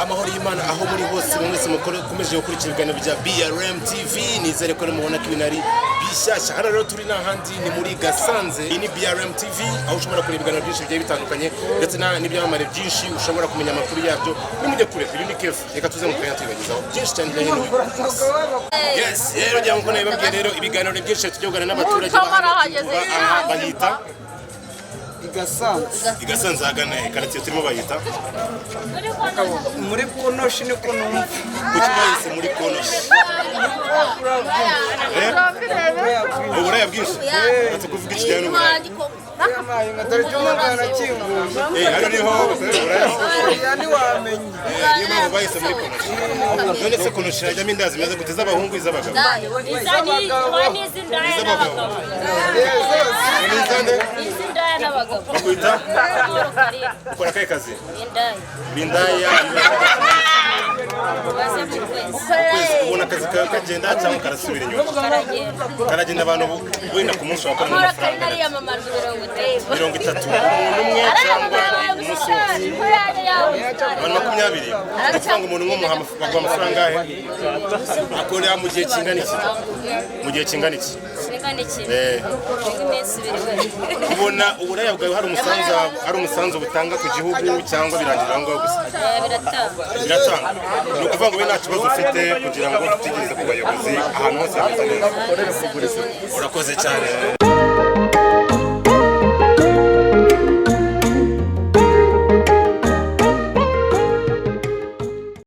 amahoro y'Imana aho muri hose mwese mukomeje gukurikira ibiganiro bya BRM TV. Nizere ko mubona ko ibinari bishyashya. Hano rero turi n'ahandi ni muri Gasanze. Iyi ni BRM TV aho ushobora kureba ibiganiro byinshi bigiye bitandukanye ndetse n'ibyamamare byinshi ushobora kumenya amakuru yabyo nimujye kure kuri Nikef. Reka tuze mu kanya tubibagezaho byinshi cyane bijyanye n'ibintu. Yes, rero njya muko nabibabwiye rero ibiganiro byinshi tujye kuganira n'abaturage bahita Igasanze hagana karatiye turimo bayita muri konoshi ni konomva kuki bayise muri konoshi uburaya bwinshi ati kuvuga iki cyane amaye ngatari cyumugana kinguye hano niho uburaya yani wamenye niyo mpamvu bayise muri konoshi. None se konoshi hajyamo inda zimeze gute z'abahungu iz'abagabo bakwita ukora akahe kazi? Indaya. Ubona akazi kawe kagenda cyangwa karasubira inyuma? Karagenda abantu wenda ku munsi wakora amafaranga 30 umuntu umwe cyangwa umunsi wose abantu 20 amafaranga umuntu umwe bagwa amafaranga akorera mu gihe kingana iki? Ubona uburaya bwawe hari umusanzu butanga ku gihugu cyangwa birangira ngo gusa? Biratanga. Ni ukuvuga ngo we nta kibazo ufite kugira ngo tutigeze ku bayobozi ahantu hose hameze neza. Urakoze cyane.